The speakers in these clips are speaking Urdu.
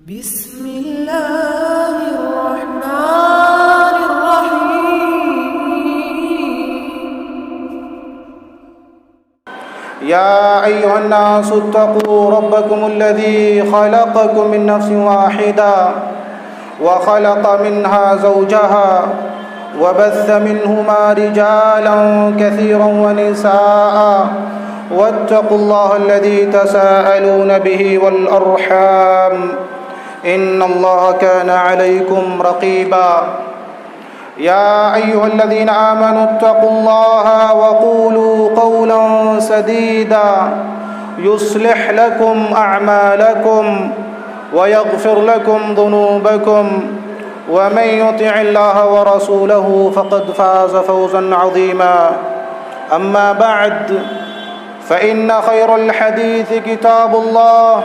بسم الله الرحمن الرحيم يا أيها الناس اتقوا ربكم الذي خلقكم من نفس واحدة وخلق منها زوجها وبث منهما رجالا كثيرا ونساء واتقوا الله الذي تساءلون به والأرحام إن الله كان عليكم رقيبا يا أيها الذين آمنوا اتقوا الله وقولوا قولا سديدا يصلح لكم أعمالكم ويغفر لكم ذنوبكم ومن يطع الله ورسوله فقد فاز فوزا عظيما أما بعد فإن خير الحديث كتاب الله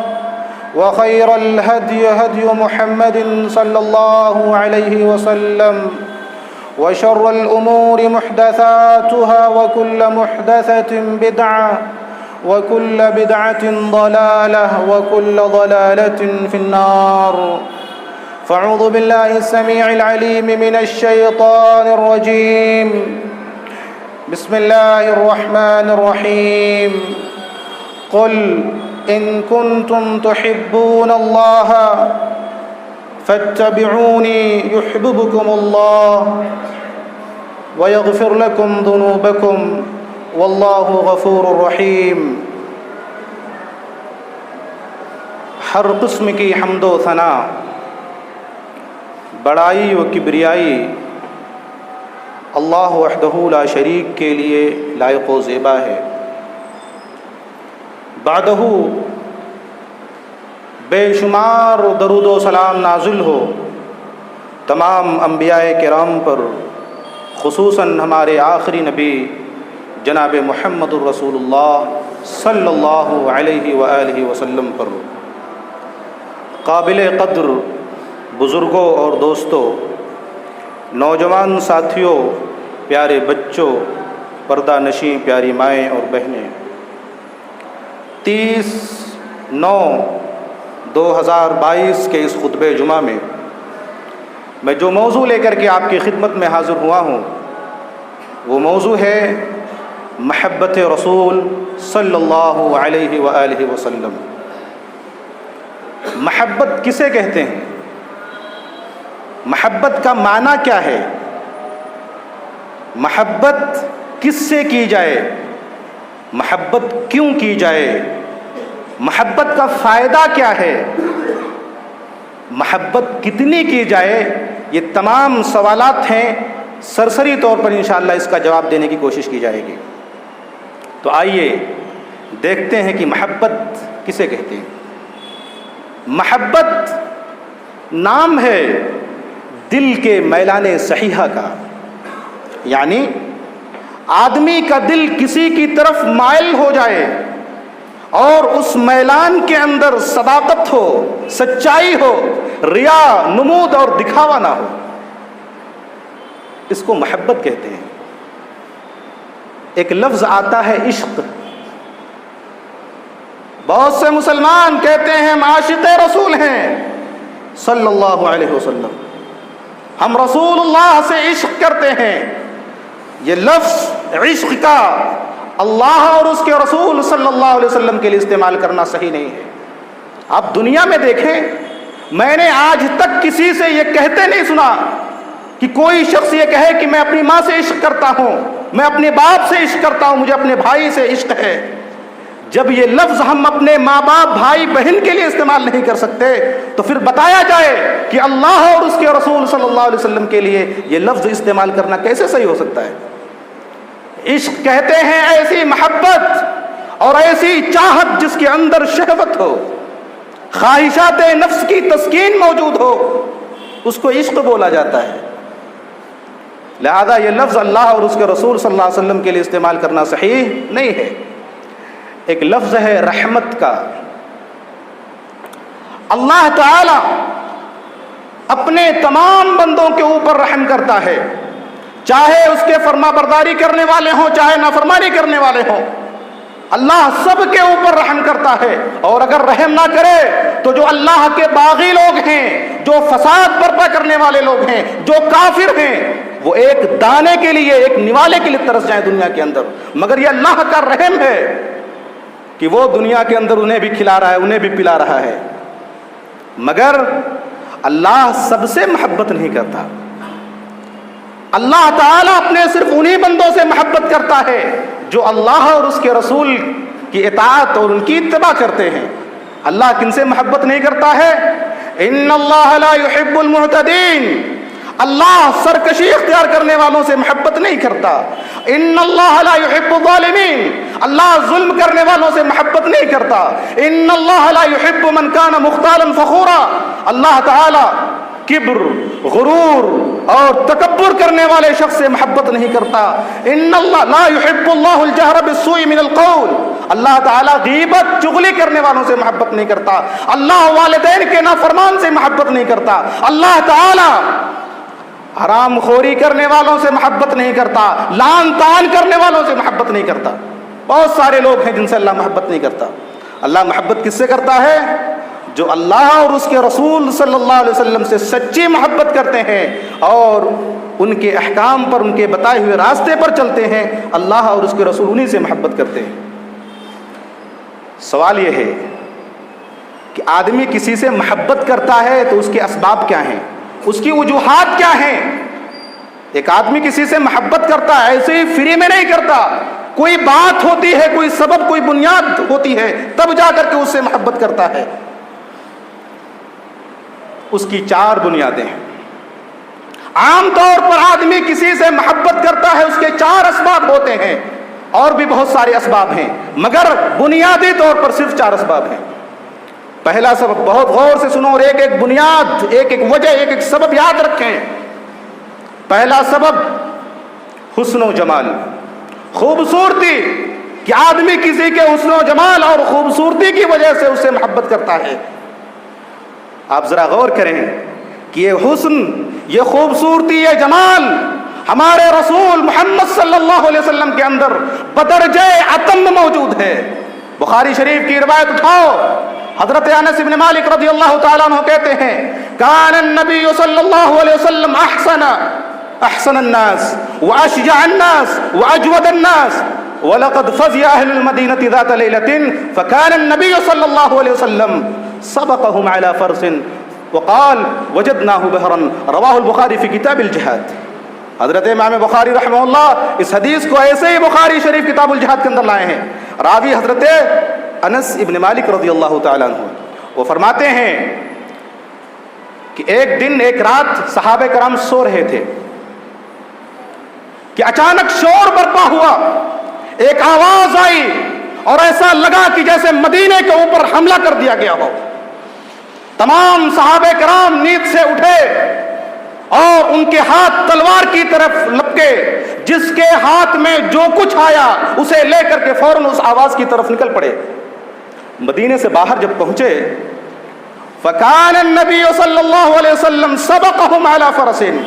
وخير الهدي هدي محمد صلى الله عليه وسلم وشر الأمور محدثاتها وكل محدثة بدعة وكل بدعة ضلالة وكل ضلالة في النار فأعوذ بالله السميع العليم من الشيطان الرجيم بسم الله الرحمن الرحيم قل إن كنتم تحبون الله فاتبعوني يحببكم الله ويغفر لكم ذنوبكم والله غفور رحیم۔ ہر قسم کی حمد و ثنا، بڑائی و کبریائی اللہ وحدہ لا شریک کے لیے لائق و زیبا ہے۔ بعدہ بے شمار درود و سلام نازل ہو تمام انبیاء کرام پر، خصوصاً ہمارے آخری نبی جناب محمد الرسول اللہ صلی اللہ علیہ وآلہ وسلم پر۔ قابل قدر بزرگوں اور دوستوں، نوجوان ساتھیوں، پیارے بچوں، پردہ نشیں پیاری مائیں اور بہنیں، 30/9/2022 کے اس خطبہ جمعہ میں میں جو موضوع لے کر کے آپ کی خدمت میں حاضر ہوا ہوں وہ موضوع ہے محبت رسول صلی اللہ علیہ وآلہ وسلم۔ محبت کسے کہتے ہیں؟ محبت کا معنی کیا ہے؟ محبت کس سے کی جائے؟ محبت کیوں کی جائے؟ محبت کا فائدہ کیا ہے؟ محبت کتنی کی جائے؟ یہ تمام سوالات ہیں، سرسری طور پر انشاءاللہ اس کا جواب دینے کی کوشش کی جائے گی۔ تو آئیے دیکھتے ہیں کہ محبت کسے کہتے ہیں۔ محبت نام ہے دل کے میلان صحیحہ کا، یعنی آدمی کا دل کسی کی طرف مائل ہو جائے اور اس میلان کے اندر صداقت ہو، سچائی ہو، ریا، نمود اور دکھاوا نہ ہو، اس کو محبت کہتے ہیں۔ ایک لفظ آتا ہے عشق۔ بہت سے مسلمان کہتے ہیں ہم عاشق رسول ہیں صلی اللہ علیہ وسلم، ہم رسول اللہ سے عشق کرتے ہیں۔ یہ لفظ عشق کا اللہ اور اس کے رسول صلی اللہ علیہ وسلم کے لیے استعمال کرنا صحیح نہیں ہے۔ آپ دنیا میں دیکھیں، میں نے آج تک کسی سے یہ کہتے نہیں سنا کہ کوئی شخص یہ کہے کہ میں اپنی ماں سے عشق کرتا ہوں، میں اپنے باپ سے عشق کرتا ہوں، مجھے اپنے بھائی سے عشق ہے۔ جب یہ لفظ ہم اپنے ماں باپ، بھائی بہن کے لیے استعمال نہیں کر سکتے تو پھر بتایا جائے کہ اللہ اور اس کے رسول صلی اللہ علیہ وسلم کے لیے یہ لفظ استعمال کرنا کیسے صحیح ہو سکتا ہے؟ عشق کہتے ہیں ایسی محبت اور ایسی چاہت جس کے اندر شہوت ہو، خواہشات نفس کی تسکین موجود ہو، اس کو عشق بولا جاتا ہے۔ لہذا یہ لفظ اللہ اور اس کے رسول صلی اللہ علیہ وسلم کے لیے استعمال کرنا صحیح نہیں ہے۔ ایک لفظ ہے رحمت کا۔ اللہ تعالی اپنے تمام بندوں کے اوپر رحم کرتا ہے، چاہے اس کے فرما برداری کرنے والے ہوں، چاہے نافرمانی کرنے والے ہوں۔ اللہ سب کے اوپر رحم کرتا ہے، اور اگر رحم نہ کرے تو جو اللہ کے باغی لوگ ہیں، جو فساد برپا کرنے والے لوگ ہیں، جو کافر ہیں، وہ ایک دانے کے لیے، ایک نوالے کے لیے ترس جائیں دنیا کے اندر، مگر یہ اللہ کا رحم ہے کہ وہ دنیا کے اندر انہیں بھی کھلا رہا ہے، انہیں بھی پلا رہا ہے۔ مگر اللہ سب سے محبت نہیں کرتا، اللہ تعالیٰ اپنے صرف انہی بندوں سے محبت کرتا ہے جو اللہ اور اس کے رسول کی اطاعت اور ان کی اتباع کرتے ہیں۔ اللہ کن سے محبت نہیں کرتا ہے؟ ان اللہ لا يحب المعتدین، اللہ سرکشی اختیار کرنے والوں سے محبت نہیں کرتا۔ ان اللہ لا يحب الظالمین، اللہ ظلم کرنے والوں سے محبت نہیں کرتا۔ ان اللہ لا يحب من كان مختالا فخورا، اللہ تعالی کبر، غرور اور تکبر کرنے والے شخص سے محبت نہیں کرتا۔ ان اللہ لا يحب اللہ الجہر بالسوء من القول، اللہ تعالیٰ غیبت، چغلی کرنے والوں سے محبت نہیں کرتا۔ اللہ والدین کے نافرمان سے محبت نہیں کرتا۔ اللہ تعالیٰ حرام خوری کرنے والوں سے محبت نہیں کرتا، لعن طعن کرنے والوں سے محبت نہیں کرتا۔ بہت سارے لوگ ہیں جن سے اللہ محبت نہیں کرتا۔ اللہ محبت کس سے کرتا ہے؟ جو اللہ اور اس کے رسول صلی اللہ علیہ وسلم سے سچی محبت کرتے ہیں اور ان کے احکام پر، ان کے بتائے ہوئے راستے پر چلتے ہیں، اللہ اور اس کے رسول انہی سے محبت کرتے ہیں۔ سوال یہ ہے کہ آدمی کسی سے محبت کرتا ہے تو اس کے اسباب کیا ہیں، اس کی وجوہات کیا ہیں؟ ایک آدمی کسی سے محبت کرتا ہے ایسے ہی فری میں نہیں کرتا، کوئی بات ہوتی ہے، کوئی سبب، کوئی بنیاد ہوتی ہے، تب جا کر کے اس سے محبت کرتا ہے۔ اس کی 4 بنیادیں ہیں۔ عام طور پر آدمی کسی سے محبت کرتا ہے، اس کے 4 اسباب ہوتے ہیں، اور بھی بہت سارے اسباب ہیں، مگر بنیادی طور پر صرف 4 اسباب ہیں۔ پہلا سبب، بہت غور سے سنو اور ایک ایک بنیاد، ایک ایک وجہ، ایک ایک سبب یاد رکھیں۔ پہلا سبب حسن و جمال، خوبصورتی، کہ آدمی کسی کے حسن و جمال اور خوبصورتی کی وجہ سے اس سے محبت کرتا ہے۔ آپ ذرا غور کریں کہ یہ حسن، یہ خوبصورتی، یہ جمال ہمارے رسول محمد صلی اللہ علیہ وسلم کے اندر بدرجہ اتم موجود ہے۔ بخاری شریف کی روایت اٹھاؤ، حضرت انس بن مالک رضی اللہ تعالیٰ عنہ کہتے ہیں، کان النبی صلی اللہ علیہ وسلم احسن الناس واشجع الناس واجود الناس ولقد فزع اهل المدینة ذات ليلة فكان النبی صلی اللہ علیہ وسلم سبقهم على فرس وقال وجدناه بحرا، رواہ البخاری فی کتاب الجہاد۔ حضرت امام بخاری رحمہ اللہ اس حدیث کو ایسے ہی بخاری شریف کتاب الجہاد کے اندر لائے ہیں۔ راوی حضرت انس ابن مالک رضی اللہ تعالیٰ عنہ، وہ فرماتے ہیں کہ ایک دن ایک رات صحابہ کرام سو رہے تھے کہ اچانک شور برپا ہوا، ایک آواز آئی اور ایسا لگا کہ جیسے مدینے کے اوپر حملہ کر دیا گیا ہو۔ تمام صحابہ کرام نیند سے اٹھے اور ان کے ہاتھ تلوار کی طرف لپکے، جس کے ہاتھ میں جو کچھ آیا اسے لے کر کے فوراً اس آواز کی طرف نکل پڑے۔ مدینے سے باہر جب پہنچے، فکان النبی صلی اللہ علیہ وسلم سبقہم علی فرسین،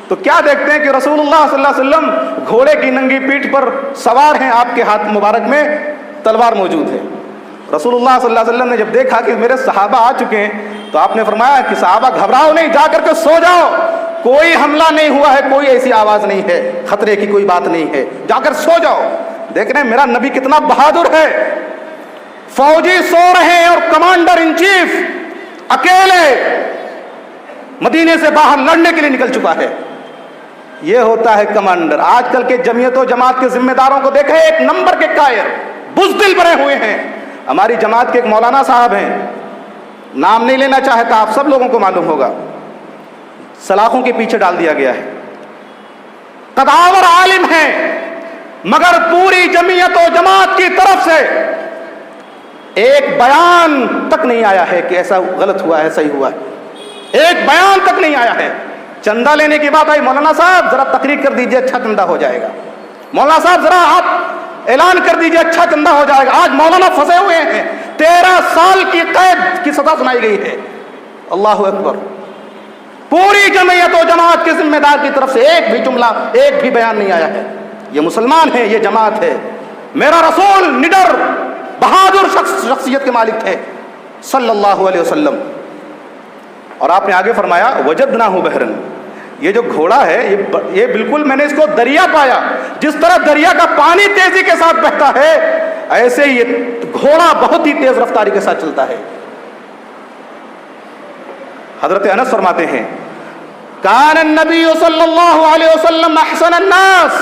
تو کیا دیکھتے ہیں کہ رسول اللہ صلی اللہ علیہ وسلم گھوڑے کی ننگی پیٹھ پر سوار ہیں، آپ کے ہاتھ مبارک میں تلوار موجود ہے۔ رسول اللہ صلی اللہ علیہ وسلم نے جب دیکھا کہ میرے صحابہ آ چکے ہیں تو آپ نے فرمایا کہ صحابہ گھبراؤ نہیں، جا کر کے سو جاؤ، کوئی حملہ نہیں ہوا ہے، کوئی ایسی آواز نہیں ہے، خطرے کی کوئی بات نہیں ہے، جا کر سو جاؤ۔ دیکھ رہے ہیں میرا نبی کتنا بہادر ہے، فوجی سو رہے ہیں اور کمانڈر ان چیف اکیلے مدینے سے باہر لڑنے کے لیے نکل چکا ہے۔ یہ ہوتا ہے کمانڈر۔ آج کل کے جمعیت و جماعت کے ذمہ داروں کو دیکھیں، ایک نمبر کے قائر، بزدل بنے ہوئے ہیں۔ ہماری جماعت کے ایک مولانا صاحب ہیں، نام نہیں لینا چاہتا، آپ سب لوگوں کو معلوم ہوگا، سلاخوں کے پیچھے ڈال دیا گیا ہے، قداور عالم ہیں، مگر پوری جمعیت و جماعت کی طرف سے ایک بیان تک نہیں آیا ہے کہ ایسا غلط ہوا ہے، صحیح ہوا ہے، ایک بیان تک نہیں آیا ہے۔ چندہ لینے کی بات آئی، مولانا صاحب ذرا تقریر کر دیجئے، اچھا چندہ ہو جائے گا، مولانا صاحب ذرا آپ اعلان کر دیجئے، اچھا چندہ ہو جائے گا۔ آج مولانا پھنسے ہوئے ہیں، 13 سال کی قید کی سزا سنائی گئی ہے۔ اللہ اکبر۔ پوری جمعیت و جماعت کے ذمہ دار کی طرف سے ایک بھی جملہ، ایک بھی بیان نہیں آیا ہے۔ یہ مسلمان ہے، یہ جماعت ہے، میرا رسول نڈر بہادر شخصیت کے مالک تھے صلی اللہ علیہ وسلم. اور آپ نے آگے فرمایا وجدناہ بحرن، یہ جو گھوڑا ہے یہ بالکل میں نے اس کو دریا پایا. جس طرح دریا کا پانی تیزی کے ساتھ بہتا ہے ایسے ہی یہ گھوڑا بہت ہی تیز رفتاری کے ساتھ چلتا ہے. حضرت انس فرماتے ہیں کان النبی صلی اللہ علیہ وسلم احسن الناس،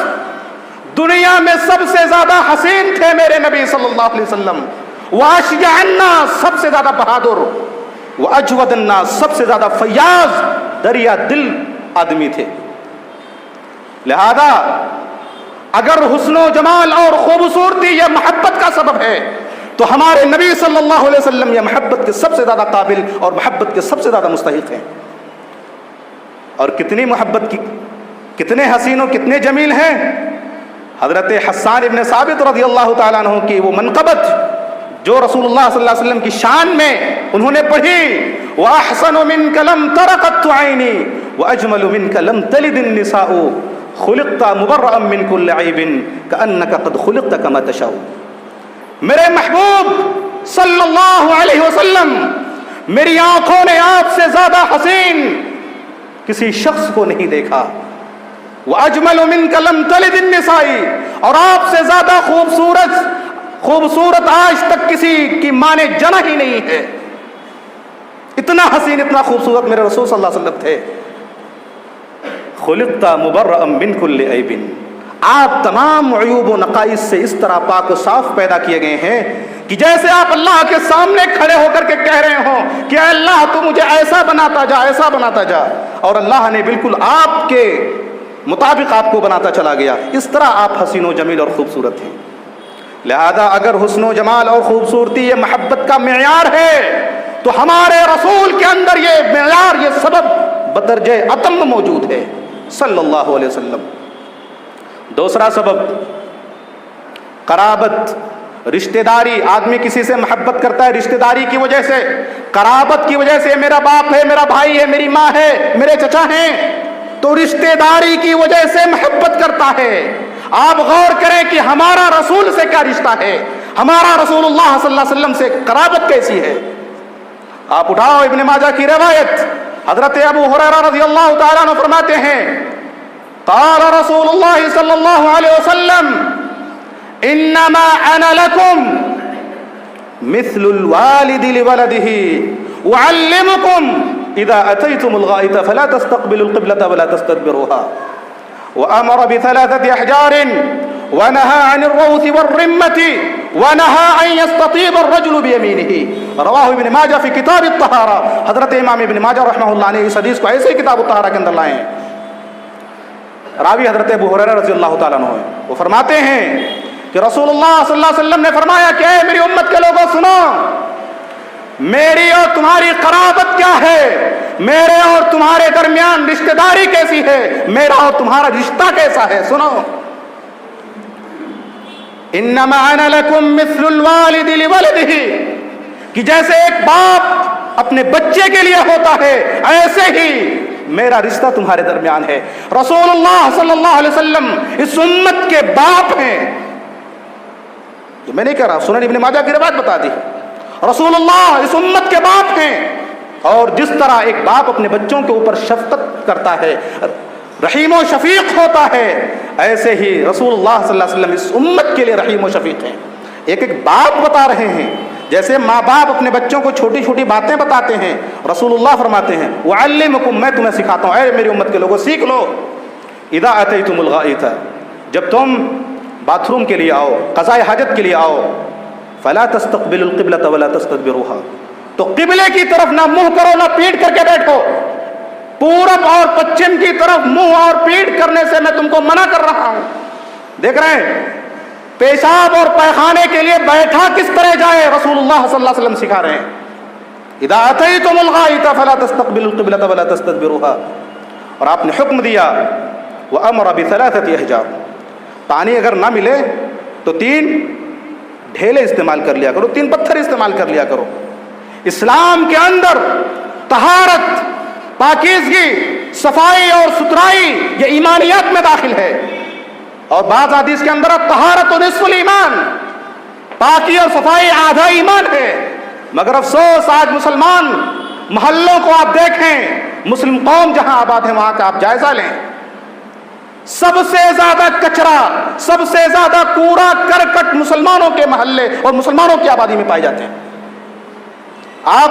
دنیا میں سب سے زیادہ حسین تھے میرے نبی صلی اللہ علیہ وسلم. واشجع الناس، سب سے زیادہ بہادر. واجود الناس، سب سے زیادہ فیاض دریا دل آدمی تھے. لہذا اگر حسن و جمال اور خوبصورتی یہ محبت کا سبب ہے تو ہمارے نبی صلی اللہ علیہ وسلم یہ محبت کے سب سے زیادہ قابل اور محبت کے سب سے زیادہ مستحق ہیں. اور کتنی محبت کی، کتنے حسین و کتنے جمیل ہیں. حضرت حسان ابن ثابت رضی اللہ تعالیٰ عنہ کی وہ منقبت جو رسول اللہ صلی اللہ علیہ وسلم کی شان میں انہوں نے پڑھی، وَأَحْسَنُ مِنْكَ لَمْ تَرَ قَطُّ عَيْنِي وَأَجْمَلُ مِنْكَ لَمْ تَلِدِ النِّسَاءُ خُلِقْتَ مُبَرَّأً مِنْ كُلِّ عَيْبٍ كَأَنَّكَ قَدْ خُلِقْتَ كَمَا تَشَاءُ. میرے محبوب صلی اللہ علیہ وسلم، میری آنکھوں نے آپ سے زیادہ حسین کسی شخص کو نہیں دیکھا. وَأَجْمَلُ مِنْكَ لَمْ تَلِدِ النِّسَاءِ، اور آپ سے زیادہ خوبصورت آج تک کسی کی ماں نے جنا ہی نہیں ہے. اتنا حسین اتنا خوبصورت میرے رسول صلی اللہ علیہ وسلم تھے. خلقت مبرأ من کل عیب، آپ تمام عیوب و نقائص سے اس طرح پاک و صاف پیدا کیے گئے ہیں کہ جیسے آپ اللہ کے سامنے کھڑے ہو کر کے کہہ رہے ہوں کہ اے اللہ تو مجھے ایسا بناتا جا، ایسا بناتا جا، اور اللہ نے بالکل آپ کے مطابق آپ کو بناتا چلا گیا. اس طرح آپ حسین و جمیل اور خوبصورت ہیں. لہذا اگر حسن و جمال اور خوبصورتی یہ محبت کا معیار ہے تو ہمارے رسول کے اندر یہ معیار، یہ سبب بدرجہ اتم موجود ہے صلی اللہ علیہ وسلم. دوسرا سبب قرابت، رشتہ داری. آدمی کسی سے محبت کرتا ہے رشتہ داری کی وجہ سے، قرابت کی وجہ سے. میرا باپ ہے، میرا بھائی ہے، میری ماں ہے، میرے چچا ہیں، تو رشتہ داری کی وجہ سے محبت کرتا ہے. آپ غور کریں کہ ہمارا رسول سے کیا رشتہ ہے، ہمارا رسول اللہ صلی اللہ علیہ وسلم سے قرابت کیسی ہے. آپ اٹھاؤ ابن ماجہ کی روایت، حضرت ابو ہریرہ رضی اللہ تعالیٰ عنہ فرماتے ہیں قال رسول اللہ صلی اللہ علیہ وسلم انما انا لکم مثل الوالد لولده اعلمکم اذا اتیتم الغائط فلا تستقبلوا القبلة ولا تستدبروها. وامر بثلاثة احجار ونهى عن الروث والرمة ونهى ان يستطيب الرجل بيمينه. رواہ ابن ماجہ فی کتاب الطہارہ. حضرت امام ابن ماجہ رحمہ اللہ نے اس حدیث کو ایسے ہی کتاب الطہارہ کے اندر لائے ہیں. راوی حضرت ابو ہریرہ رضی اللہ تعالیٰ عنہ ہے. وہ فرماتے ہیں کہ رسول اللہ صلی اللہ علیہ وسلم نے فرمایا کہ اے میری امت کے لوگوں سنو، میری اور تمہاری قرابت کیا ہے، میرے اور تمہارے درمیان رشتہ داری کیسی ہے، میرا اور تمہارا رشتہ کیسا ہے. سنو، انما انا لکم مثل الوالد لولده، کہ جیسے ایک باپ اپنے بچے کے لیے ہوتا ہے ایسے ہی میرا رشتہ تمہارے درمیان ہے. رسول اللہ صلی اللہ علیہ وسلم اس امت کے باپ ہیں. جو میں نہیں کہہ رہا، سنن ابن ماجہ کی روایت بتا دی. رسول اللہ اس امت کے باپ ہیں. اور جس طرح ایک باپ اپنے بچوں کے اوپر شفقت کرتا ہے، رحیم و شفیق ہوتا ہے، ایسے ہی رسول اللہ صلی اللہ علیہ وسلم اس امت کے لیے رحیم و شفیق ہیں. ایک ایک بات بتا رہے ہیں. جیسے ماں باپ اپنے بچوں کو چھوٹی چھوٹی باتیں بتاتے ہیں، رسول اللہ فرماتے ہیں وَعَلِّمُكُمْ، میں تمہیں سکھاتا ہوں، اے میری امت کے لوگوں سیکھ لو. اِذَا أَتَيْتُمُ الْغَائِطَ، جب تم باتھ روم کے لیے آؤ، قضاء حاجت کے لیے آؤ، فَلَا تَسْتَقْبِلُوا الْقِبْلَةَ وَلَا تَسْتَدْبِرُوهَا، تو قبلے کی طرف نہ منہ کرو نہ پیٹ کر کے بیٹھو. پورب اور پچھم کی طرف منہ اور پیٹ کرنے سے میں تم کو منع کر رہا ہوں. دیکھ رہے ہیں پیشاب اور پیخانے کے لیے بیٹھا کس طرح جائے، رسول اللہ صلی اللہ علیہ وسلم سکھا رہے ہیں. اذا اتیتم الغائط فلا تستقبلوا القبلة ولا تستدبروها. اور آپ نے حکم دیا وامر بثلاثة احجار، پانی اگر نہ ملے تو 3 ڈھیلے استعمال کر لیا کرو، 3 پتھر استعمال کر لیا کرو. اسلام کے اندر طہارت، پاکیزگی، صفائی اور ستھرائی یہ ایمانیات میں داخل ہے. اور بعض حدیث کے اندر طہارت نصف الایمان، پاکی اور صفائی آدھا ایمان ہے. مگر افسوس آج مسلمان محلوں کو آپ دیکھیں، مسلم قوم جہاں آباد ہے وہاں کا آپ جائزہ لیں، سب سے زیادہ کچرا، سب سے زیادہ کوڑا کرکٹ مسلمانوں کے محلے اور مسلمانوں کی آبادی میں پائے جاتے ہیں. آپ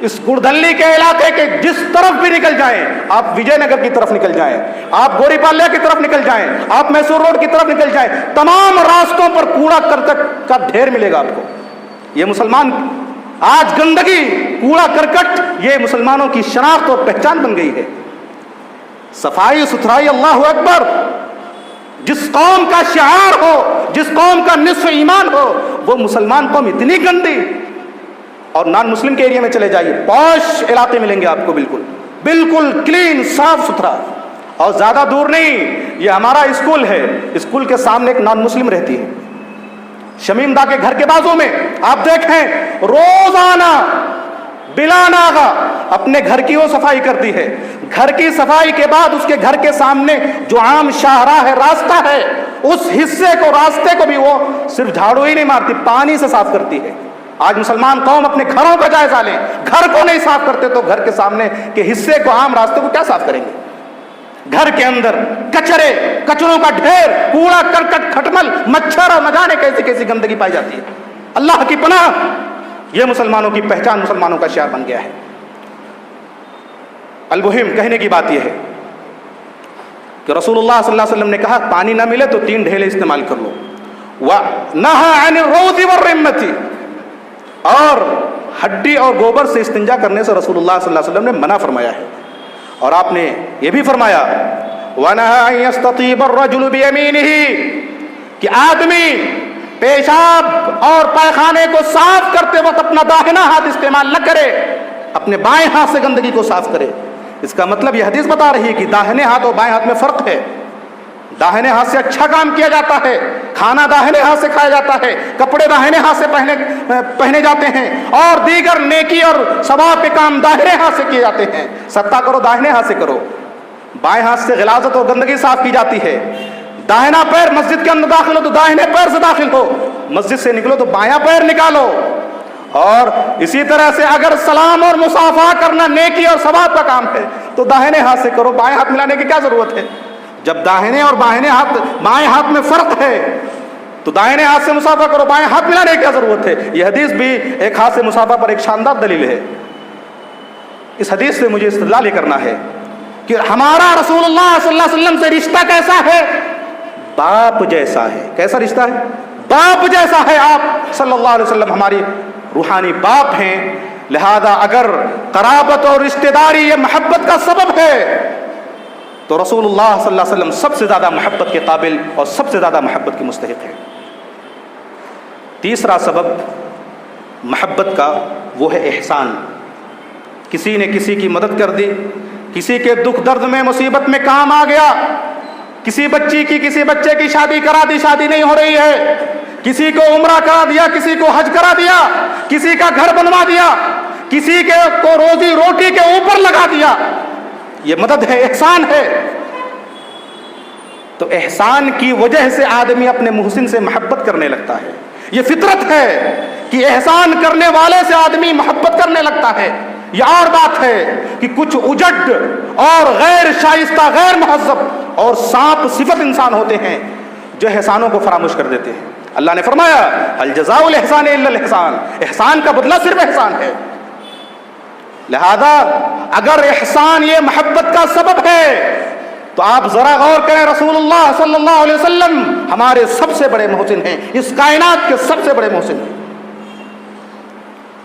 اس گڑدلی کے علاقے کے جس طرف بھی نکل جائیں، آپ وجے نگر کی طرف نکل جائیں، آپ گوری پالیہ کی طرف نکل جائیں، آپ میسور روڈ کی طرف نکل جائیں، تمام راستوں پر کوڑا کرکٹ کا ڈھیر ملے گا آپ کو. یہ مسلمان آج گندگی، کوڑا کرکٹ یہ مسلمانوں کی شناخت اور پہچان بن گئی ہے. صفائی ستھرائی، اللہ اکبر، جس قوم کا شعار ہو، جس قوم کا نصف ایمان ہو، وہ مسلمان قوم اتنی گندی. اور نان مسلم کے ایریا میں چلے جائیے، پوش علاقے ملیں گے آپ کو، بالکل بالکل کلین، صاف ستھرا. اور زیادہ دور نہیں، یہ ہمارا اسکول ہے، اسکول کے سامنے ایک نان مسلم رہتی ہے، شمیم دا کے گھر کے بازو میں. آپ دیکھیں روزانہ بلا ناغہ اپنے گھر کی وہ صفائی کرتی ہے. گھر کی صفائی کے بعد اس کے گھر کے سامنے جو عام شاہراہ ہے، راستہ ہے، اس حصے کو، راستے کو بھی وہ صرف جھاڑو ہی نہیں مارتی، پانی سے صاف کرتی ہے. آج مسلمان قوم اپنے گھروں کا جائزہ لیں، گھر کو نہیں صاف کرتے تو گھر کے سامنے کے حصے کو، عام راستے کو کیا صاف کریں گے؟ گھر کے اندر کچروں کا ڈھیر، کوڑا کرکٹ، کھٹمل، مچھر اور نہ جانے کیسی کیسی گندگی پائی جاتی ہے. اللہ کی پناہ، یہ مسلمانوں کی پہچان، مسلمانوں کا شعار بن گیا ہے. المہم کہنے کی بات یہ ہے کہ رسول اللہ صلی اللہ علیہ وسلم نے کہا پانی نہ ملے تو 3 ڈھیلے استعمال کر لو. وَنَهَا عَنِ الرَّوْثِ وَالرِّمَّةِ، اور ہڈی اور گوبر سے استنجا کرنے سے رسول اللہ صلی اللہ علیہ وسلم نے منع فرمایا ہے. اور آپ نے یہ بھی فرمایا وَنَهَا أَن يَسْتَطِيبَ الرَّجُلُ بِيَمِينِهِ، کہ آدمی پیشاب اور پائخانے کو صاف کرتے وقت اپنا داہنا ہاتھ استعمال نہ کرے، اپنے بائیں ہاتھ سے گندگی کو صاف کرے. اس کا مطلب یہ حدیث بتا رہی ہے کہ داہنے ہاتھ اور بائیں ہاتھ میں فرق ہے. داہنے ہاتھ سے اچھا کام کیا جاتا ہے، کھانا داہنے ہاتھ سے کھایا جاتا ہے، کپڑے داہنے ہاتھ سے پہنے جاتے ہیں، اور دیگر نیکی اور ثواب کے کام داہنے ہاتھ سے کیے جاتے ہیں. صدقہ کرو داہنے ہاتھ سے کرو. بائیں ہاتھ سے غلاظت اور گندگی صاف کی جاتی ہے. داہنا پیر مسجد کے اندر داخل ہو تو داہنے پیر سے داخل ہو، مسجد سے نکلو تو بایاں پیر نکالو. اور اسی طرح سے اگر سلام اور مصافحہ کرنا نیکی اور ثواب کا کام ہے تو داہنے ہاتھ سے کرو. بائیں ہاتھ ملانے کی کیا ضرورت ہے؟ جب داہنے اور بائیں ہاتھ میں فرق ہے تو داہنے ہاتھ سے مصافحہ کرو، بائیں ہاتھ ملانے کی کیا ضرورت ہے؟ یہ حدیث بھی ایک ہاتھ سے مصافحہ پر ایک شاندار دلیل ہے. اس حدیث سے مجھے استدلال یہ کرنا ہے کہ ہمارا رسول اللہ صلی اللہ علیہ وسلم سے رشتہ کیسا ہے؟ باپ جیسا ہے. کیسا رشتہ ہے؟ باپ جیسا ہے. آپ صلی اللہ علیہ وسلم ہماری روحانی باپ ہیں. لہذا اگر قرابت اور رشتہ داری یہ محبت کا سبب ہے تو رسول اللہ صلی اللہ علیہ وسلم سب سے زیادہ محبت کے قابل اور سب سے زیادہ محبت کے مستحق ہے. تیسرا سبب محبت کا وہ ہے احسان. کسی نے کسی کی مدد کر دی، کسی کے دکھ درد میں مصیبت میں کام آ گیا، کسی بچی کی کسی بچے کی شادی کرا دی، شادی نہیں ہو رہی ہے، کسی کو عمرہ کرا دیا، کسی کو حج کرا دیا، کسی کا گھر بنوا دیا، کسی کے کو روزی روٹی کے اوپر لگا دیا. یہ مدد ہے، احسان ہے. تو احسان کی وجہ سے آدمی اپنے محسن سے محبت کرنے لگتا ہے. یہ فطرت ہے کہ احسان کرنے والے سے آدمی محبت کرنے لگتا ہے. یہ اور بات ہے کہ کچھ اجڑ اور غیر شائستہ، غیر مہذب اور سانپ صفت انسان ہوتے ہیں جو احسانوں کو فراموش کر دیتے ہیں. اللہ نے فرمایا هل جزاء الاحسان الا الاحسان، احسان کا بدلہ صرف احسان ہے. لہذا اگر احسان یہ محبت کا سبب ہے تو آپ ذرا غور کریں، رسول اللہ صلی اللہ علیہ وسلم ہمارے سب سے بڑے محسن ہیں، اس کائنات کے سب سے بڑے محسن ہیں.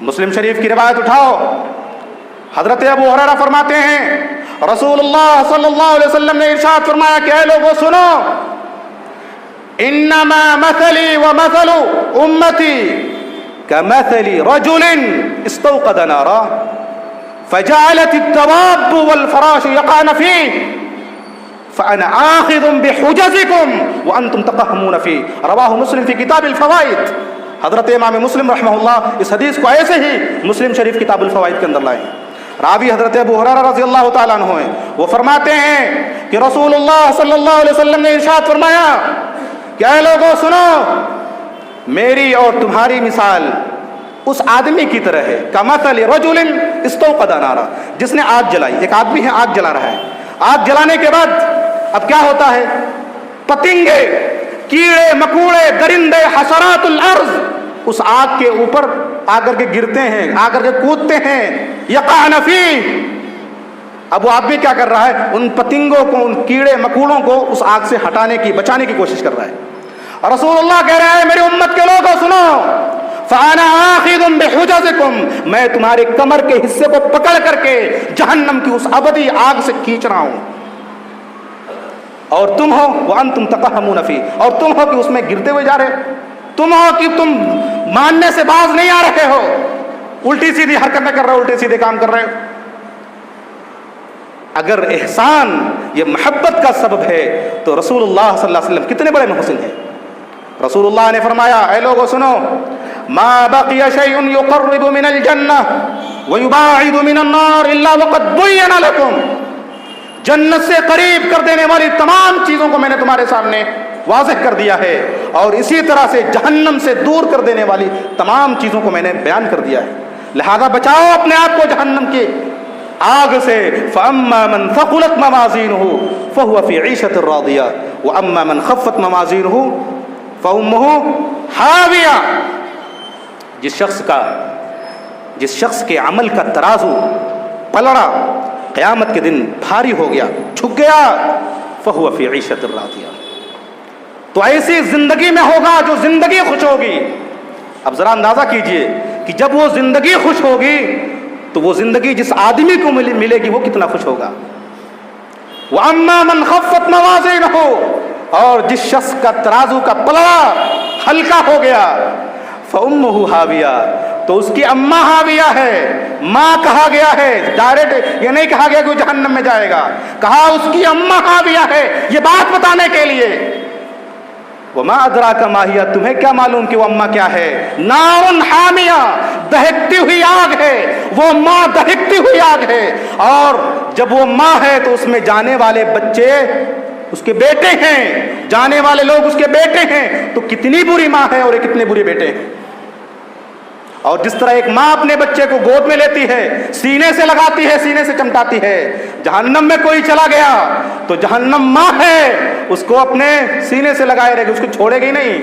مسلم شریف کی روایت اٹھاؤ، حضرت ابو ہریرہ فرماتے ہیں رسول اللہ صلی اللہ علیہ وسلم نے ارشاد فرمایا کہ اے لوگو سنو، انما مثلی ومثل امتی کمثل رجل استوقد نارا فجعلت الدواب والفراش يقعن فيه فأنا آخذ بحجزكم وأنتم تقهمون فيه. رواه مسلم في کتاب الفوائد. حضرت امام مسلم رحمہ اللہ اس حدیث کو ایسے ہی مسلم شریف کتاب الفوائد کے اندر لائے ہیں. راوی حضرت ابو ہریرہ رضی اللہ تعالیٰ عنہ ہیں، وہ فرماتے ہیں کہ رسول اللہ صلی اللہ علیہ وسلم نے ارشاد فرمایا کہ اے لوگوں سنو، میری اور تمہاری مثال اس آدمی کی طرح ہے، کمثل رجل استوقد نارا، جس نے آگ جلائی. ایک آدمی ہے آگ جلا رہا ہے، آگ جلانے کے بعد اب کیا ہوتا ہے، پتنگے، کیڑے مکوڑے، درندے، حشرات الارض اس آگ کے اوپر آ کر کے گرتے ہیں، آ کر کے کودتے ہیں، یقعن فیہ. اب وہ آدمی کیا کر رہا ہے، ان پتنگوں کو، ان کیڑے مکوڑوں کو اس آگ سے ہٹانے کی، بچانے کی کوشش کر رہا ہے. اور رسول اللہ کہہ رہے ہیں میری امت کے لوگوں سنو، فَأَنَا آخِذٌ بِحُجَزِكُمْ، میں تمہارے کمر کے حصے کو پکڑ کر کے جہنم کی اس ابدی آگ سے کھینچ رہا ہوں، اور تم ہو وَأَنْتُمْ تَقَهَّمُونَ فِيهِ، اور تم ہو کہ اس میں گرتے ہوئے جا رہے، تم ہو کہ تم ماننے سے باز نہیں آ رہے ہو، الٹی سیدھی حرکتیں کر رہے ہو، الٹے سیدھے کام کر رہے ہو. اگر احسان یہ محبت کا سبب ہے تو رسول اللہ صلی اللہ علیہ وسلم کتنے بڑے محسن ہیں. رسول اللہ نے فرمایا اے لوگوں سنو، ما بقی شیء یقرب من الجنہ ویباعد من النار الا وقد بین لکم، جنت سے قریب کر دینے والی تمام چیزوں کو میں نے تمہارے سامنے واضح کر دیا ہے، اور اسی طرح سے جہنم سے دور کر دینے والی تمام چیزوں کو میں نے بیان کر دیا ہے. لہذا بچاؤ اپنے آپ کو جہنم کی آگ سے. فَأَمَّا مَنْ ثَقُلَتْ مَوَازِينُهُ فَهُوَ فِي عِيشَةٍ رَاضِيَةٍ وَأَمَّا مَنْ خَفَّتْ مَوَازِينُهُ فَأُمُّهُ حَاوِيَةٌ، جس شخص کے عمل کا ترازو پلڑا قیامت کے دن بھاری ہو گیا، جھک گیا، فَهُوَ فِي عِيشَةٍ رَاضِيَةٍ، تو ایسی زندگی میں ہوگا جو زندگی خوش ہوگی. اب ذرا اندازہ کیجئے کہ جب وہ زندگی خوش ہوگی تو وہ زندگی جس آدمی کو ملے گی وہ کتنا خوش ہوگا. وَأَمَّا مَنْ خَفَّتْ مَوَازِينُهُ، اور جس شخص کا ترازو کا پلڑا ہلکا ہو گیا، فَأُمُّهُ حَاوِيَةٌ، تو اس کی اماں حاویہ ہے. ماں کہا گیا ہے، ڈائریکٹ یہ نہیں کہا گیا کہ وہ جہنم میں جائے گا، کہا اس کی اماں حاویہ ہے، یہ بات بتانے کے لیے. وَمَا أَدْرَاكَ مَا هِيَ، تمہیں کیا معلوم کہ وہ اماں کیا ہے. نَارٌ حَامِيَةٌ، دہکتی ہوئی آگ ہے، وہ ماں دہکتی ہوئی آگ ہے. اور جب وہ ماں ہے تو اس میں جانے والے بچے اس کے بیٹے ہیں، جانے والے لوگ اس کے بیٹے ہیں، تو کتنی بری ماں ہے اور کتنے برے بیٹے ہیں. اور جس طرح ایک ماں اپنے بچے کو گود میں لیتی ہے، سینے سے لگاتی ہے، سینے سے چمٹاتی ہے، جہنم میں کوئی چلا گیا تو جہنم ماں ہے، اس کو اپنے سینے سے لگائے رہے گی، اس کو چھوڑے گی نہیں.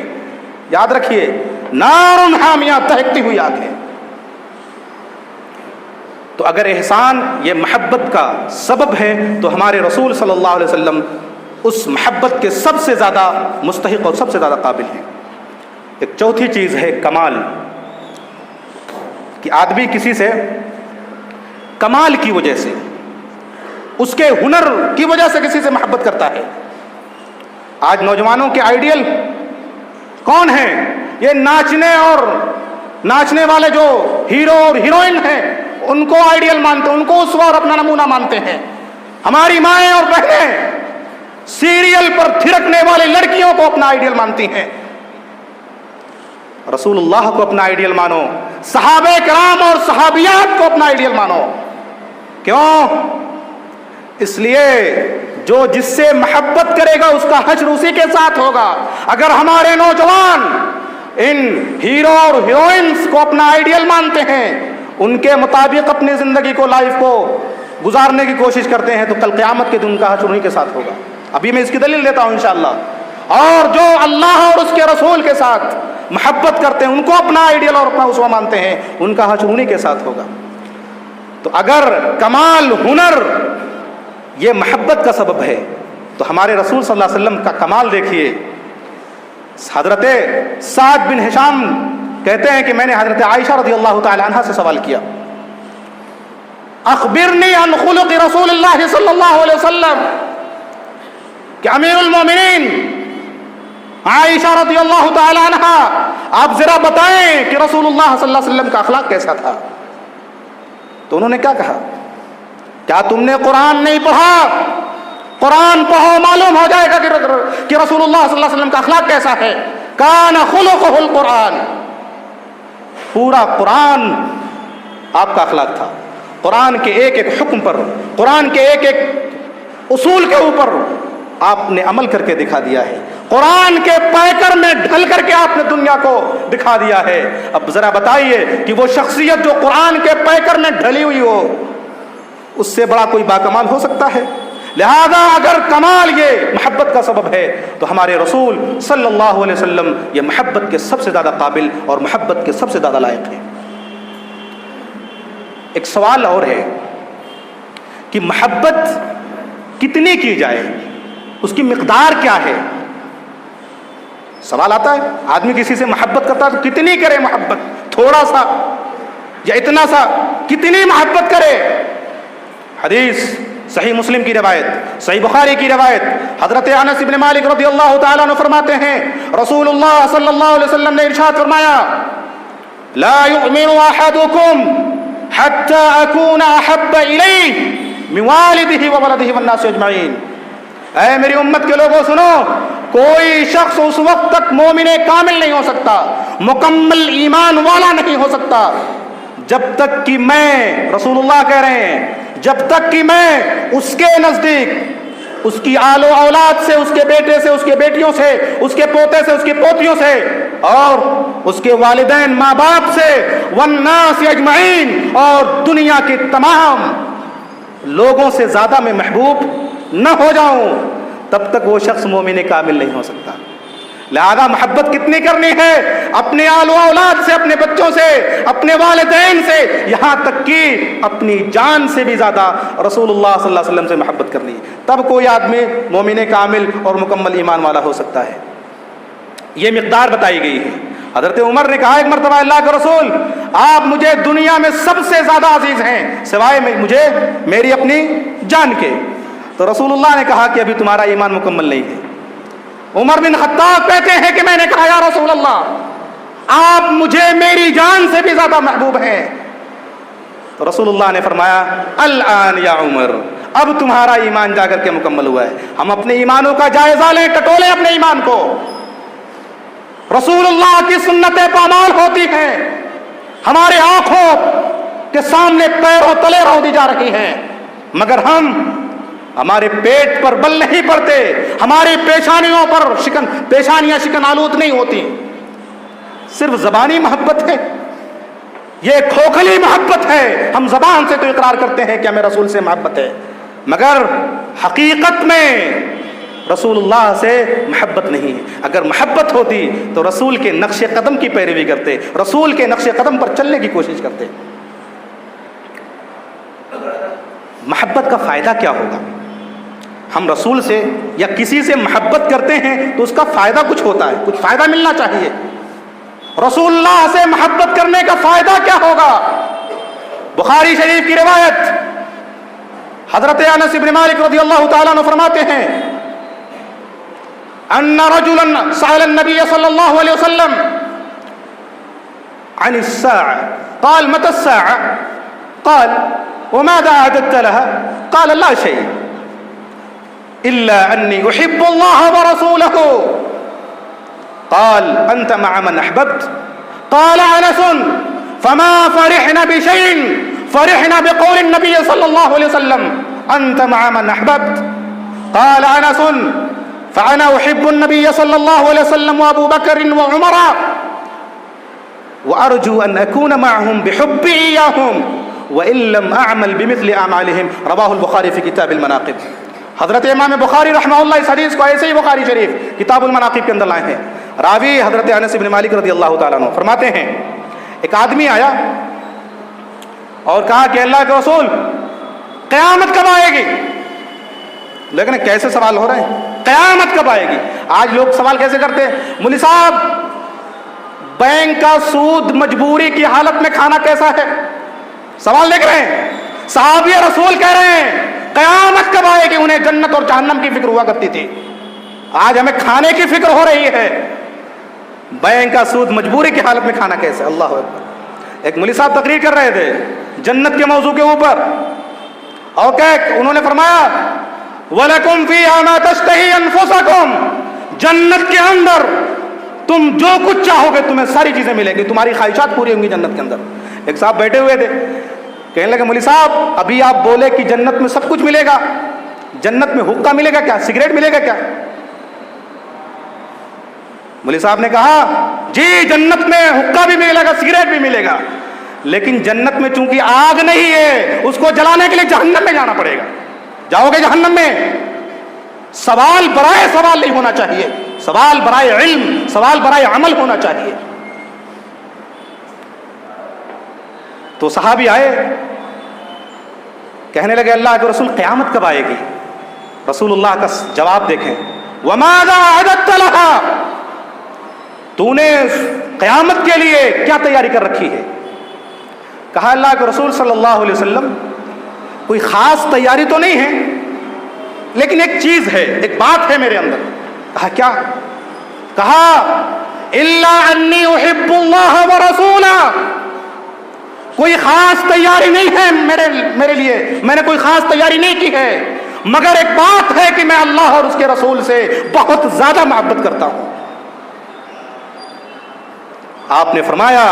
یاد رکھیے، نار حامیہ، دہکتی ہوئی آگ ہے. تو اگر احسان یہ محبت کا سبب ہے تو ہمارے رسول صلی اللہ علیہ وسلم اس محبت کے سب سے زیادہ مستحق اور سب سے زیادہ قابل ہیں. ایک چوتھی چیز ہے کمال، کہ آدمی کسی سے کمال کی وجہ سے، اس کے ہنر کی وجہ سے کسی سے محبت کرتا ہے. آج نوجوانوں کے آئیڈیل کون ہیں؟ یہ ناچنے والے جو ہیرو اور ہیروئن ہیں ان کو آئیڈیل مانتے ہیں، ان کو اسوہ اور اپنا نمونہ مانتے ہیں. ہماری مائیں اور بہنیں سیریل پر تھرکنے والی لڑکیوں کو اپنا آئیڈیل مانتی ہیں. رسول اللہ کو اپنا آئیڈیل مانو، صحابہ کرام اور صحابیات کو اپنا آئیڈیل مانو. کیوں؟ اس لیے جو جس سے محبت کرے گا اس کا حشر اسی کے ساتھ ہوگا. اگر ہمارے نوجوان ان ہیرو اور ہیروئنس کو اپنا آئیڈیل مانتے ہیں، ان کے مطابق اپنی زندگی کو، لائف کو گزارنے کی کوشش کرتے ہیں، تو کل قیامت کے دن کا حشر انہی کے ساتھ ہوگا. ابھی میں اس کی دلیل دیتا ہوں انشاءاللہ. اور جو اللہ اور اس کے رسول کے ساتھ محبت کرتے ہیں، ان کو اپنا آئیڈیل اور اپنا اسوہ مانتے ہیں، ان کا حشر انہی کے ساتھ ہوگا. تو اگر کمال، ہنر یہ محبت کا سبب ہے تو ہمارے رسول صلی اللہ علیہ وسلم کا کمال دیکھیے. حضرت سعد بن ہشام کہتے ہیں کہ میں نے حضرت عائشہ رضی اللہ تعالی عنہا سے سوال کیا، اخبرنی عن خلق رسول اللہ صلی اللہ علیہ وسلم، کہ امیر المومنین عائشہ رضی اللہ تعالی عنہا آپ ذرا بتائیں کہ رسول اللہ صلی اللہ علیہ وسلم کا اخلاق کیسا تھا. تو انہوں نے کیا کہا؟ کیا تم نے قرآن نہیں پڑھا؟ قرآن پڑھو، معلوم ہو جائے گا کہ رسول اللہ صلی اللہ علیہ وسلم کا اخلاق کیسا ہے. کان خلقہ القرآن، پورا قرآن آپ کا اخلاق تھا. قرآن کے ایک ایک حکم پر، قرآن کے ایک ایک اصول کے اوپر آپ نے عمل کر کے دکھا دیا ہے، قرآن کے پیکر میں ڈھل کر کے آپ نے دنیا کو دکھا دیا ہے۔ اب ذرا بتائیے کہ وہ شخصیت جو قرآن کے پیکر میں ڈھلی ہوئی ہو، اس سے بڑا کوئی باکمال ہو سکتا ہے؟ لہذا اگر کمال یہ محبت کا سبب ہے تو ہمارے رسول صلی اللہ علیہ وسلم یہ محبت کے سب سے زیادہ قابل اور محبت کے سب سے زیادہ لائق ہیں۔ ایک سوال اور ہے کہ محبت کتنی کی جائے، اس کی مقدار کیا ہے؟ سوال آتا ہے، آدمی کسی سے محبت کرتا ہے تو کتنی کرے محبت؟ تھوڑا سا یا اتنا سا؟ کتنی محبت کرے؟ حدیث صحیح مسلم کی روایت، صحیح بخاری کی روایت، حضرت انس بن مالک رضی اللہ تعالیٰ عنہ فرماتے ہیں رسول اللہ صلی اللہ علیہ وسلم نے ارشاد فرمایا لا يؤمن احدكم حتى اكون احب اليه من والده وولده والناس اجمعین۔ اے میری امت کے لوگوں سنو، کوئی شخص اس وقت تک مومن کامل نہیں ہو سکتا، مکمل ایمان والا نہیں ہو سکتا، جب تک کہ میں، رسول اللہ کہہ رہے ہیں، جب تک کہ میں اس کے نزدیک، اس کی آل و اولاد سے، اس کے بیٹے سے، اس کے بیٹیوں سے، اس کے پوتے سے، اس کی پوتیوں سے، اور اس کے والدین ماں باپ سے، والناس اجمعین، اور دنیا کے تمام لوگوں سے زیادہ میں محبوب نہ ہو جاؤں، تب تک وہ شخص مومن کامل نہیں ہو سکتا۔ لہذا محبت کتنی کرنی ہے؟ اپنے آل و اولاد سے، اپنے بچوں سے، اپنے والدین سے، یہاں تک کہ اپنی جان سے بھی زیادہ رسول اللہ صلی اللہ علیہ وسلم سے محبت کرنی ہے، تب کوئی آدمی مومن کامل اور مکمل ایمان والا ہو سکتا ہے۔ یہ مقدار بتائی گئی ہے۔ حضرت عمر نے کہا ایک مرتبہ اللہ کے رسول، آپ مجھے دنیا میں سب سے زیادہ عزیز ہیں سوائے مجھے میری اپنی جان کے۔ تو رسول اللہ نے کہا کہ ابھی تمہارا ایمان مکمل نہیں ہے۔ عمر بن خطاب کہتے ہیں کہ میں نے کہا یا رسول اللہ، آپ مجھے میری جان سے بھی زیادہ محبوب ہیں۔ تو رسول اللہ نے فرمایا الآن یا عمر، اب تمہارا ایمان جا کر کے مکمل ہوا ہے۔ ہم اپنے ایمانوں کا جائزہ لیں، ٹٹولیں اپنے ایمان کو۔ رسول اللہ کی سنتیں پامال ہوتی ہیں، ہمارے آنکھوں کے سامنے پیروں تلے رو دی جا رہی ہیں، مگر ہمارے پیٹ پر بل نہیں پڑتے، ہماری پیشانیوں پر پیشانیاں شکن آلود نہیں ہوتی۔ صرف زبانی محبت ہے، یہ کھوکھلی محبت ہے۔ ہم زبان سے تو اقرار کرتے ہیں کہ ہمیں رسول سے محبت ہے، مگر حقیقت میں رسول اللہ سے محبت نہیں ہے۔ اگر محبت ہوتی تو رسول کے نقش قدم کی پیروی کرتے، رسول کے نقش قدم پر چلنے کی کوشش کرتے۔ محبت کا فائدہ کیا ہوگا؟ ہم رسول سے یا کسی سے محبت کرتے ہیں تو اس کا فائدہ کچھ ہوتا ہے، کچھ فائدہ ملنا چاہیے۔ رسول اللہ سے محبت کرنے کا فائدہ کیا ہوگا؟ بخاری شریف کی روایت، حضرت انس بن مالک رضی اللہ تعالیٰ عنہ فرماتے ہیں ان رجلا سأل النبي صلی اللہ علیہ وسلم عن الساعة قال متى الساعة؟ قال وماذا أعددت لها؟ قال لا شيء إلا أني أحب الله ورسوله. قال أنت مع من أحببت؟ قال أنس فما فرحنا بشيء فرحنا بقول النبي صلى الله عليه وسلم أنت مع من أحببت. قال أنس فأنا أحب النبي صلى الله عليه وسلم وأبو بكر وعمر وأرجو أن أكون معهم بحبي إياهم وإن لم أعمل بمثل أعمالهم. رواه البخاري في كتاب المناقب. حضرت امام بخاری رحمہ اللہ اس حدیث کو ایسے ہی بخاری شریف کتاب المناقب کے اندر لائے ہیں۔ راوی حضرت انس بن مالک رضی اللہ تعالیٰ عنہ فرماتے ہیں ایک آدمی آیا اور کہا کہ اللہ کے رسول قیامت کب آئے گی؟ لیکن کیسے سوال ہو رہے ہیں، قیامت کب آئے گی؟ آج لوگ سوال کیسے کرتے ہیں، مولوی صاحب بینک کا سود مجبوری کی حالت میں کھانا کیسا ہے؟ سوال دیکھ رہے ہیں، صحابی رسول کہہ رہے ہیں قیامت کب آئے گی؟ انہیں جنت اور جہنم کی فکر ہوا کرتی تھی، آج ہمیں کھانے کی فکر ہو رہی ہے۔ بینک کا سود مجبوری کی حالت میں کھانا کیسے؟ اللہ اکبر۔ ایک مولوی صاحب تقریر کر رہے تھے جنت کے موضوع کے اوپر، اور کہ انہوں نے فرمایا وَلَكُمْ فِيهَا مَا تَشْتَهِي أَنفُسَكُمْ، جنت کے اندر تم جو کچھ چاہو گے تمہیں ساری چیزیں ملیں گی، تمہاری خواہشات پوری ہوں گی جنت کے اندر۔ ایک صاحب بیٹھے ہوئے تھے، کہنے لگے مولوی صاحب ابھی آپ بولے کہ جنت میں سب کچھ ملے گا، جنت میں حقہ ملے گا کیا، سگریٹ ملے گا کیا؟ مولوی صاحب نے کہا جی جنت میں حقہ بھی ملے گا، سگریٹ بھی ملے گا، لیکن جنت میں چونکہ آگ نہیں ہے اس کو جلانے کے لیے جہنم میں جانا پڑے گا، جاؤ گے جہنم میں۔ سوال برائے سوال نہیں ہونا چاہیے، سوال برائے علم، سوال برائے عمل ہونا چاہیے۔ تو صحابی آئے، کہنے لگے اللہ کے رسول قیامت کب آئے گی؟ رسول اللہ کا جواب دیکھیں، وَمَاذَا أَعْدَدتَّ لَهَا، تو نے قیامت کے لیے کیا تیاری کر رکھی ہے؟ کہا اللہ کے رسول صلی اللہ علیہ وسلم کوئی خاص تیاری تو نہیں ہے، لیکن ایک چیز ہے، ایک بات ہے میرے اندر۔ کہا کیا؟ کہا الا انی احب اللہ ورسولہ، کوئی خاص تیاری نہیں ہے میرے لیے، میں نے کوئی خاص تیاری نہیں کی ہے، مگر ایک بات ہے کہ میں اللہ اور اس کے رسول سے بہت زیادہ محبت کرتا ہوں۔ آپ نے فرمایا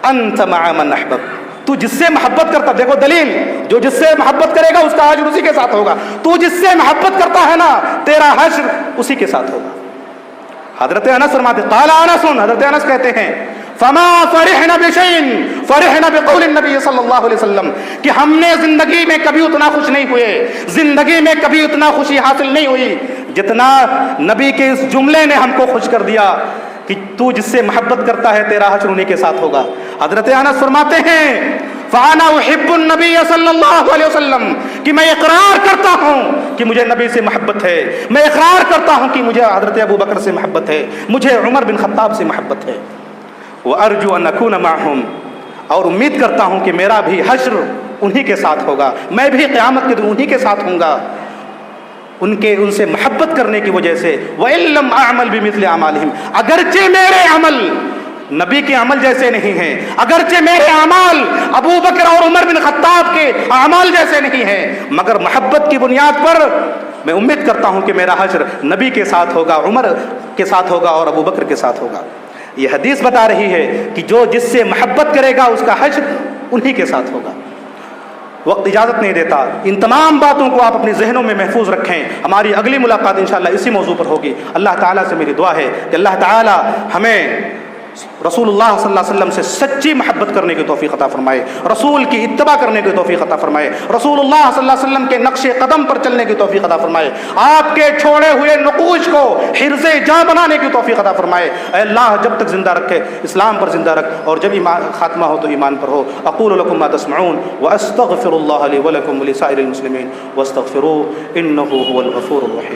انت مع من احببت، تو جس سے محبت کرتا، دیکھو دلیل، جو جس سے محبت کرے گا اس کا حشر اسی کے ساتھ ہوگا، تو جس سے محبت کرتا ہے نا تیرا حشر اسی کے ساتھ ہوگا۔ حضرت انس فرماتے قال انس، حضرت انس کہتے ہیں فما فرحنا بشيء فرحنا بقول النبي صلی اللہ علیہ وسلم، کہ ہم نے زندگی میں کبھی اتنا خوش نہیں ہوئے، زندگی میں کبھی اتنا خوشی حاصل نہیں ہوئی جتنا نبی کے اس جملے نے ہم کو خوش کر دیا کہ تو جس سے محبت کرتا ہے تیرا حشر انہی کے ساتھ ہوگا۔ حضرت انس فرماتے ہیں فانا احب النبی صلی اللہ علیہ وسلم، کہ میں اقرار کرتا ہوں کہ مجھے نبی سے محبت ہے، میں اقرار کرتا ہوں کہ مجھے حضرت ابو بکر سے محبت ہے، مجھے عمر بن خطاب سے محبت ہے، وارجو ان اکون معهم، اور امید کرتا ہوں کہ میرا بھی حشر انہی کے ساتھ ہوگا، میں بھی قیامت کے دن انہی کے ساتھ ہوں گا، ان سے محبت کرنے کی وجہ سے۔ وَإِن لَّمْ أَعْمَلْ بِمِثْلِ أَعْمَالِهِمْ، اگرچہ میرے عمل نبی کے عمل جیسے نہیں ہیں، اگرچہ میرے اعمال ابو بکر اور عمر بن خطاب کے اعمال جیسے نہیں ہیں، مگر محبت کی بنیاد پر میں امید کرتا ہوں کہ میرا حشر نبی کے ساتھ ہوگا، عمر کے ساتھ ہوگا اور ابو بکر کے ساتھ ہوگا۔ یہ حدیث بتا رہی ہے کہ جو جس سے محبت کرے گا اس کا حشر انہی کے ساتھ ہوگا۔ وقت اجازت نہیں دیتا، ان تمام باتوں کو آپ اپنے ذہنوں میں محفوظ رکھیں۔ ہماری اگلی ملاقات انشاءاللہ اسی موضوع پر ہوگی۔ اللہ تعالیٰ سے میری دعا ہے کہ اللہ تعالیٰ ہمیں رسول اللہ صلی اللہ علیہ وسلم سے سچی محبت کرنے کی توفیق عطا فرمائے، رسول کی اتباع کرنے کی توفیق عطا فرمائے، رسول اللہ صلی اللہ علیہ وسلم کے نقش قدم پر چلنے کی توفیق عطا فرمائے، آپ کے چھوڑے ہوئے نقوش کو حرز جاں بنانے کی توفیق عطا فرمائے۔ اے اللہ جب تک زندہ رکھے اسلام پر زندہ رکھ، اور جب ایمان خاتمہ ہو تو ایمان پر ہو۔ اقول لکم ما تسمعون واستغفر اللہ لی ولکم ولسائر المسلمین واستغفروہ انہ هو الغفور الرحیم۔